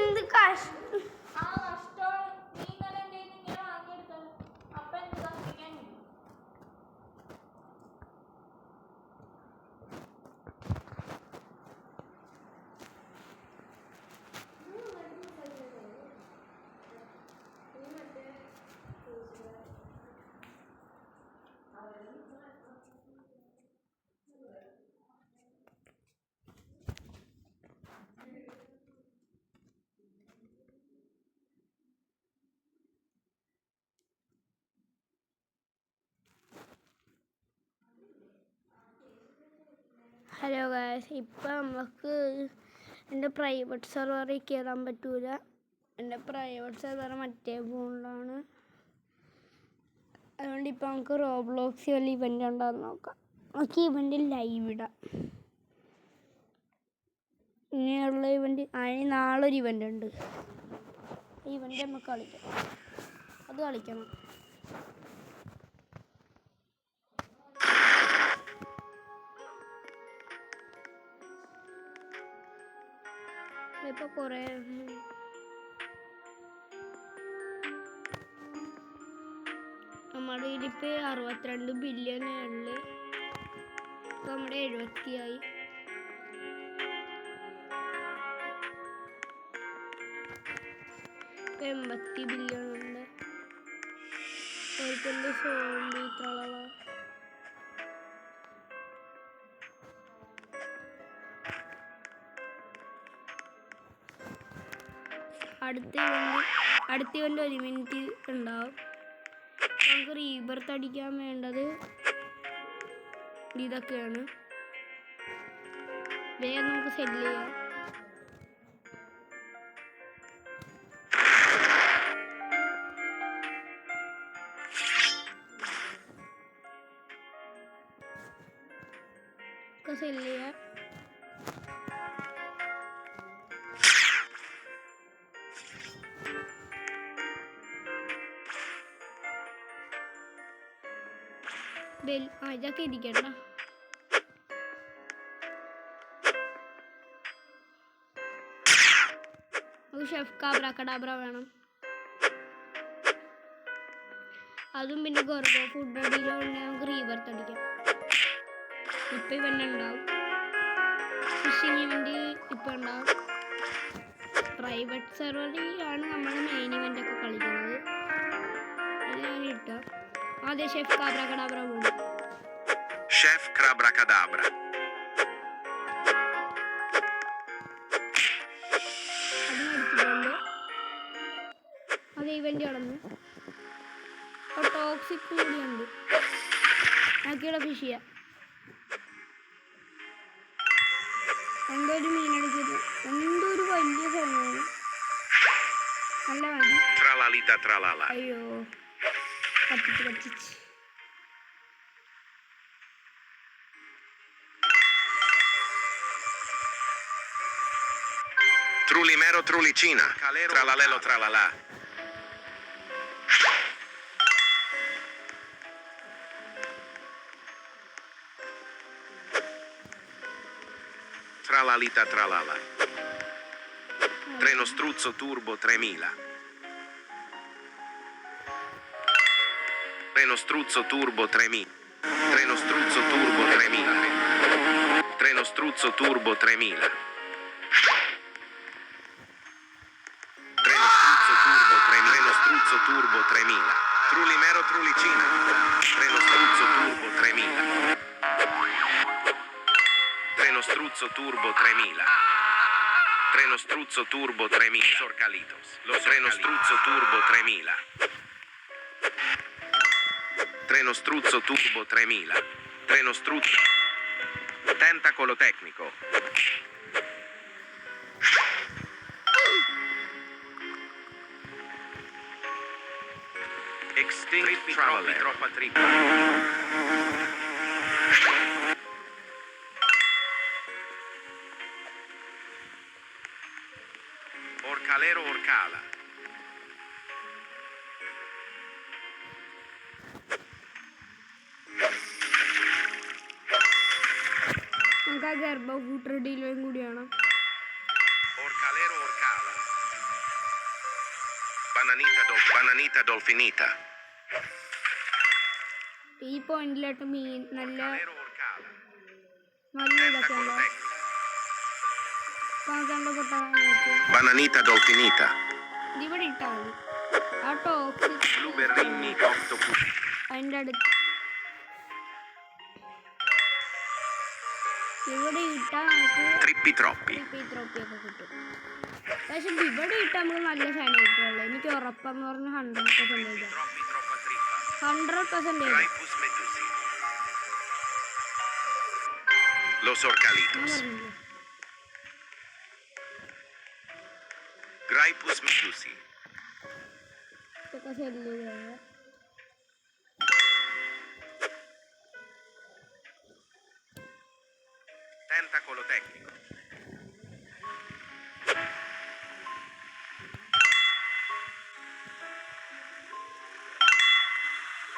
എന്ത് കാശ് hello guys, ഇപ്പം നമുക്ക് എൻ്റെ പ്രൈവറ്റ് സെർവറിൽ കയറാൻ പറ്റൂല. എൻ്റെ പ്രൈവറ്റ് സെർവർ മറ്റേ ഫോണിലാണ്. അതുകൊണ്ട് ഇപ്പം നമുക്ക് റോബ്ലോക്സിൽ വല്ല ഇവൻ്റ് ഉണ്ടാകുന്ന നോക്കാം. നമുക്ക് ഇവൻ്റ് ലൈവ് ഇടാം. ഇങ്ങനെയുള്ള ഇവൻ്റ് അതിന് നാളെ ഒരു ഇവൻ്റ് ഉണ്ട്. ഇവൻ്റ് നമുക്ക് കളിക്കാം. അത് കളിക്കണം. ഇപ്പോൾ കുറേ നമ്മുടെ ഇതിപ്പോൾ 62 ബില്യൺ ഉള്ളു. ഇപ്പോൾ നമ്മുടെ 70 ആയി. ഇപ്പോൾ 80 ബില്യൺ ഉണ്ട്. ഒരിക്കലും സോംബി കളവ അടുത്ത ഇവൻ്റെ 1 മിനിറ്റ് ഉണ്ടാവും. നമുക്ക് റീബർത്ത് അടിക്കാൻ വേണ്ടത് ഇതൊക്കെയാണ്. വേഗം നമുക്ക് സെല്ല് ചെയ്യാം. സെല്ല് ചെയ്യാം. ഇതൊക്കെ ഇരിക്കണ്ട. ഷെഫ് കാബ്രാക്കഡാബ്ര വേണം. അതും പിന്നെ ഗോർഗോ ഫുഡ് അടിയിലോ നമുക്ക് റീബർത്ത് അടിക്കാം. ഇപ്പം ഇവന്നെ ഉണ്ടാവും. ഫിഷിംഗ് ഇവൻ്റ് ഇപ്പം ഉണ്ടാവും. പ്രൈവറ്റ് സെർവറിലാണ് നമ്മൾ മെയിൻ ഇവൻ്റ് ഒക്കെ കളിക്കുന്നത്. അത് ഞാൻ ഇട്ടാം. ആദ്യം ഷെഫ് കാബ്രാക്കഡാബ്ര പോകും. ഷെഫ് കാബ്രാക്കഡാബ്ര. അതിനെടുത്തിട്ടുണ്ട്. അത് ഇവൻ്റ് കടന്നു. അപ്പോൾ ടോക്സിക് കൂടിയുണ്ട്. ബാക്കിയുള്ള ഫിഷ് ചെയ്യാം. എന്തോ ഒരു മീനടിച്ചത്. എന്തോ ഒരു വലിയ സാധനമാണ്. നല്ല മതി. അയ്യോ, കത്തിച്ച് Trulimero trulicina, tralalelo tralala. Tralalita tralala. Treno struzzo turbo 3000. Treno struzzo turbo 3000. Treno struzzo turbo 3000. Treno struzzo turbo 3000. Treno struzzo turbo 3000. Trulimero trulicina. Treno struzzo turbo 3000. Treno struzzo turbo 3000. Treno struzzo turbo 3000. Sorcalitos. Treno struzzo turbo 3000. Treno struzzo turbo 3000. Treno struzzo. Tentacolo tecnico. Extinct traveler. Troppa trippa. Orcalero orcala. ഗർഭ food റെഡിയിലും കൂടിയാണ്. Orcalero orcala. Bananita dolfinita. ഈ പോയിന്റിലോട്ട് മീൻ നല്ല Orcalero orcala. ഇതൊക്കെ ഉണ്ടോ? പാകണ്ട പൊട്ടാൻ Bananita dolfinita. ഇവിടെ ഇട്ടാൽ മതി. ആ ടോക്സിക് Blueberrini octopus. അതിൻ്റെ അടുത്ത് ഇവിടെ ഇട്ടാൽ നമുക്ക് Trippi troppi. ത്രോപ്പിയൊക്കെ കിട്ടും. പക്ഷെ ഇവിടെ ഇട്ടാൽ നമുക്ക് നല്ല ഷൈൻ കിട്ടുള്ളൂ. എനിക്ക് ഉറപ്പെന്ന് പറഞ്ഞാൽ 100%. Troppi troppa trippa. 100%. Grypus medusi. Los orcalitos. Grypus medusi. ഇതൊക്കെ ശല്യം. Tentacolo tecnico.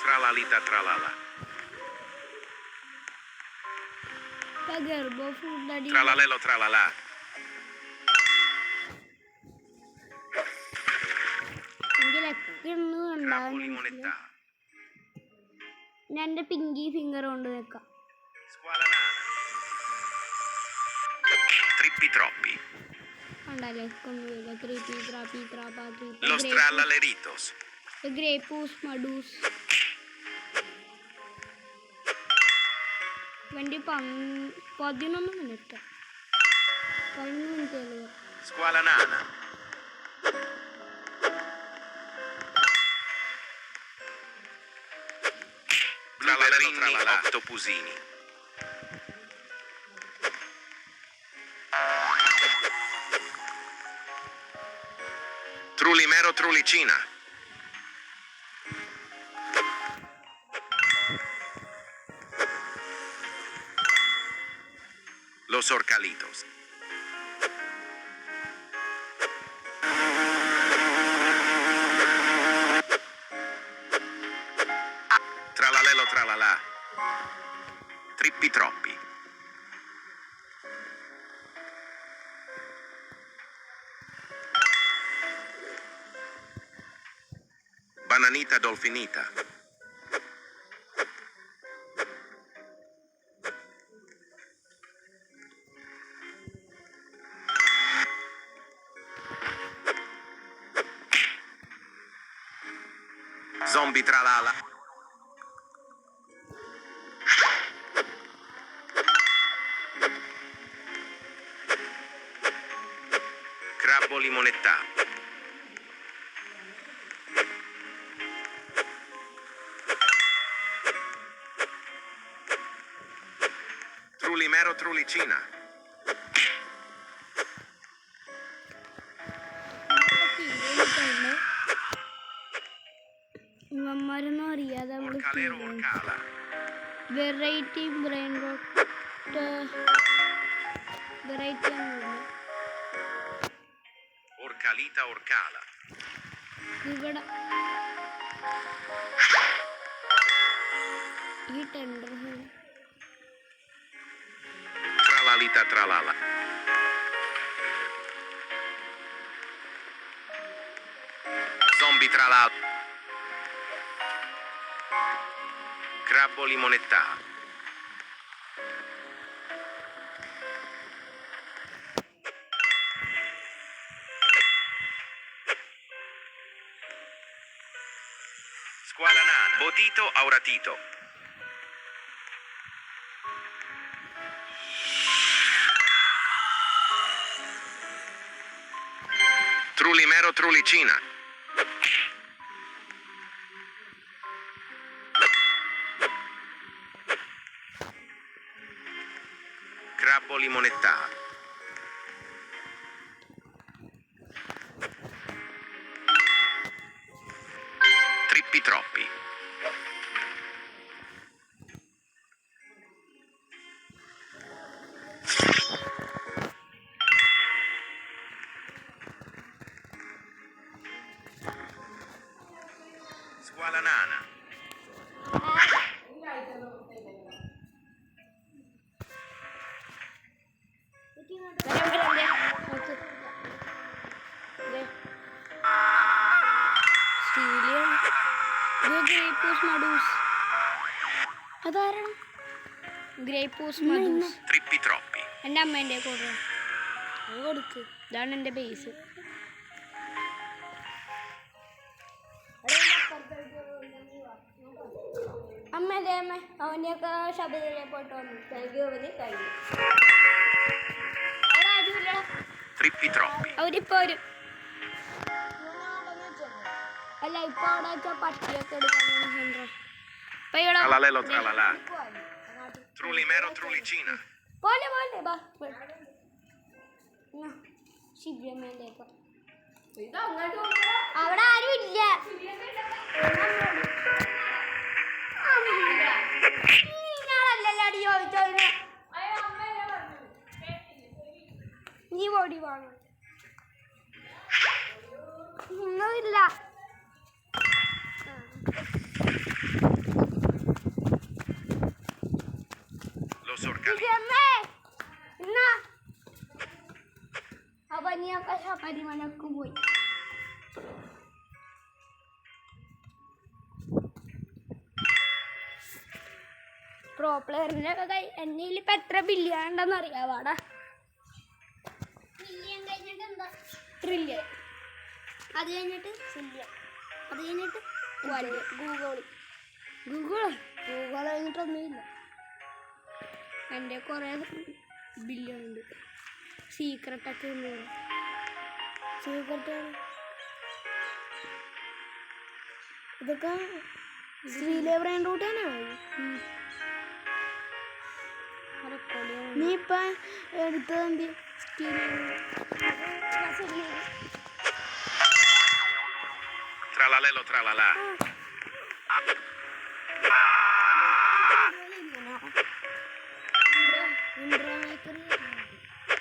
Tralalita tralala. ഗർഭ ഫുഡ് അടി Tralalelo tralala. എങ്കിലൊക്കെ ഒന്ന് Grappoli ഉണ്ടാകാൻ moneta. ഞാൻ എൻ്റെ പിങ്കി ഫിംഗർ കൊണ്ട് വെക്കാം. Squala nana. Trippi troppi. ഉണ്ടല്ലേ ഒന്നുമില്ല. ത്രീപ്പി ത്രാപ്പി ത്രാപ്പാ Los tralaleritos. ഗ്രേപ്പൂസ് മഡൂസ് 11 minute 11 minute. Squala nana. Blueberrini octopusini. Trulimero trulicina. Los orcalitos. Tralalelo tralala. Trippi troppi. Bananita dolfinita. Zombie tralala. Crabbo limonetta. Trulimero trulicina. ഇവന്മാരൊന്നും അറിയാതെ Orcalero orcala. Variety brain rote variety ഒന്നുമില്ല. Orcalita orcala. ഇവിടെ ഈ tender Tralalita tralala. Zombie tralala. Crabbo limonetta. Squala nana. Botito auratito. Trulimero trulicina. Crabbo limonetta. Trippi troppi. Squala nana. ഗ്രേപ്പൂസ് മഡൂസ്. അതാരാണ് ഗ്രേപ്പൂസ് മഡൂസ്? Trippi troppi. എൻ്റെ അമ്മേൻ്റെ കൂടെ അത് കൊടുക്ക്. ഇതാണ് എൻ്റെ ബേസ്. അമ്മേൻ്റെ അമ്മ അവൻ്റെയൊക്കെ ശബരിമല പോയിട്ട് വന്നു. Trippi troppi. അവരിപ്പോ ഒരു അല്ല ഇപ്പൊ അവിടെ വെച്ചാൽ പട്ടിയൊക്കെ എടുക്കാൻ ഇപ്പൊ ഇവിടെ Tralalelo tralala. Trulimero trulicina. പോലെ പോലെ ബാ ശിവമ്മേൻ്റെ അവിടെ ആരും ഇല്ല. ഞാനല്ലല്ലോ അടി ചോദിച്ചതിന്. നീ ഓടി വാങ്ങ ഒന്നുമില്ല. Los orcalitos. ശിവമ്മേ എന്നാ അവനിയൊക്കെ ശബരിമലക്ക് പോയി. പ്രോ പ്ലെയറിൻ്റെ ഒക്കെ കൈ എൻ്റെ ഇപ്പം എത്ര ബില്യൺ ഉണ്ടെന്ന് അറിയാവാടാ. ബില്യൺ കഴിഞ്ഞിട്ട് എന്താ? ട്രില്യൺ. അത് കഴിഞ്ഞിട്ട് സില്യൺ. അത് കഴിഞ്ഞിട്ട് ഗൂഗിൾ കഴിഞ്ഞിട്ടൊന്നുമില്ല. എൻ്റെ കുറേ ബില്യൺ ഉണ്ട്. സീക്രട്ടൊക്കെ ഉണ്ട്. സീക്രട്ട് ഇതൊക്കെ ശ്രീലേബ്രൻ റൂട്ട് തന്നെയാണ്. നീ ഇപ്പം എടുത്തത് എന്ത്? Tralalelo tralala.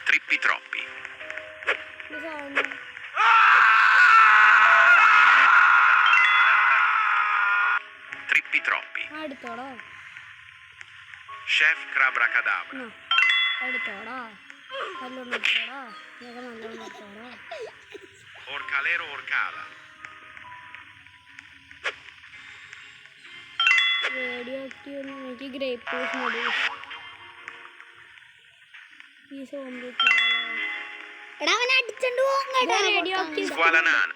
Trippi troppi. Trippi troppi. എടുത്തോടോ Chef Crabra-Cadabra. എടുത്തോടാ നല്ലോണം എടുത്തോടാ. ഞങ്ങൾ നല്ലോണം എടുത്തോടാ. Orcalero orcala. റേഡിയോ ആക്റ്റീവ് എനിക്ക് ഗ്രേപ്പൂസ് മഡൂസ്. ഈ സോംബി റേഡിയോ ആക്റ്റീവ് Squalanana.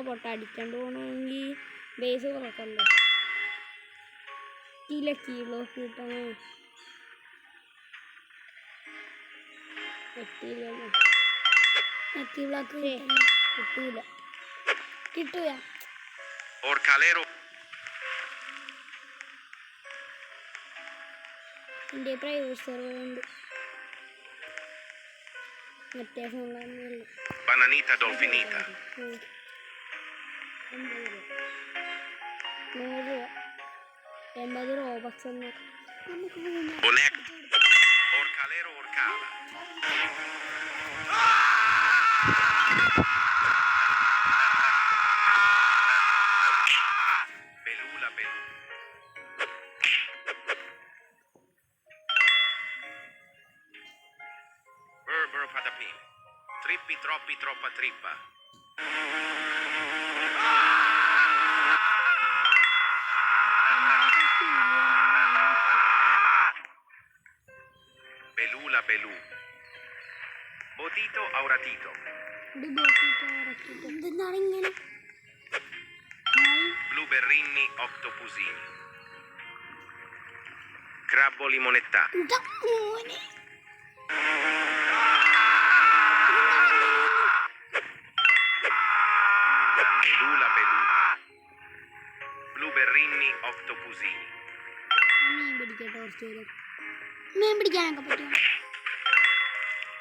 പൊട്ട അടിച്ചോണ്ട് പോകണമെങ്കിൽ ബേസ് കുറക്കണ്ടേ. കിലോ കിട്ടണേ കിട്ടൂല കിട്ടൂല. Orcalero. എൻ്റെ പ്രൈവറ്റ് സെർവർ ഉണ്ട്. മറ്റേ ഫോണിലൊന്നുമില്ല. Bananita dolfinita. 100 രൂപ 80 റോബക്സ് എന്ന് നമുക്ക് Boneco. Orcalero orcala. Belula belu. Burr patapim. Trippi troppi troppa trippa. Belula belu. Botito auratito. എന്താണ് ഇങ്ങനെ? Blueberrini octopusini. Crabbo limonettato. Belula belu. Blueberrini octopusini. മീൻ പിടിക്കട്ടെ കുറച്ച് പേര്. മീൻ പിടിക്കാനൊക്കെ പറ്റുമോ?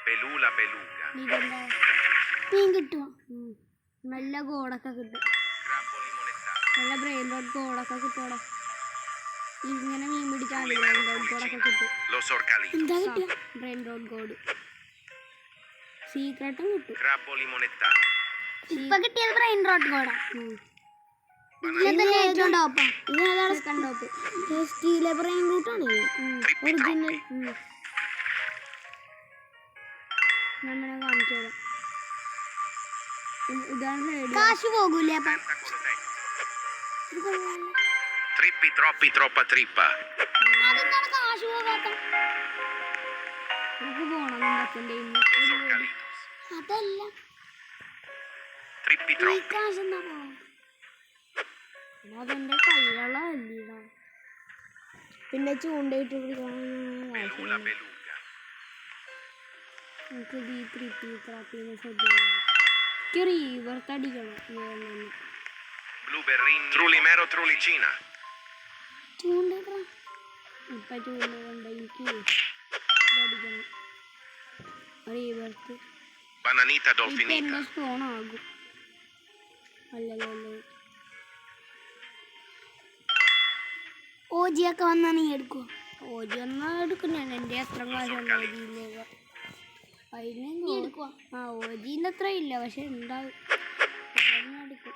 Belula beluga. മീൻ കിട്ടുമോ? നല്ല ഗോളൊക്കെ കിട്ടും. Crabbo limonettato. നല്ല ബ്രെയിൻ റോഡ് ഗോളൊക്കെ കിട്ടുമോടാ. ഇങ്ങനെ മീൻ പിടിക്കാൻ ബ്രെയിൻ റോഡ് ഗോളൊക്കെ കിട്ടും. Los orcalitos. എന്താ കിട്ടുക? ബ്രെയിൻ റോഡ് ഗോഡ് സീക്രട്ടും കിട്ടും. Crabbo limonettato. ഇപ്പൊ കിട്ടിയത് ബ്രെയിൻ റോഡ് ഗോഡാ. സ്റ്റീലെ ബ്രെയിൻ റൂട്ടാണ് ഒറിജിനൽ. നമ്മളെ കാണിച്ചു തരാം. ഇതാണ് കാശ് പോകൂലേ? Tentacolo tecnico. ഇത് കൊള്ളാലോ. Trippi troppi troppa trippa. അതെന്താണ് കാശ് പോകാത്ത? നമുക്ക് പോണം എന്താക്കണ്ടേ Los orcalitos. അതല്ല Trippi ഈ troppi. കാശ് എന്താ പോവാ? അതെന്റെ കൈകളാ അല്ലടാ. പിന്നെ ചൂണ്ടയിട്ട് Belula beluga. നമുക്ക് ഈ ത്രിപ്പി ത്രാപ്പിന്ന് ശ്രദ്ധിക്കണം. റീവർ തടിക്കണം. Blueberry. Trulimero trulicina. ചൂണ്ടട്ടാ ഇപ്പൊ ചൂണ്ട കൊണ്ട് എനിക്ക് അടിക്കണം. റീവർക്ക് Bananita ഇപ്പൊ dolfinita. എന്റെ സ്പോൺ ആകും. അല്ലല്ലോ ഓജിയൊക്കെ വന്നാ നീ എടുക്കുക. ഓജി വന്നാ എടുക്കുന്ന എൻ്റെ എത്ര കാശുണ്ട് ഓജിയിലേക്ക് അതിന് ആ ഓജീൻ്റെ അത്ര ഇല്ല പക്ഷെ ഉണ്ടാവും എടുക്കും.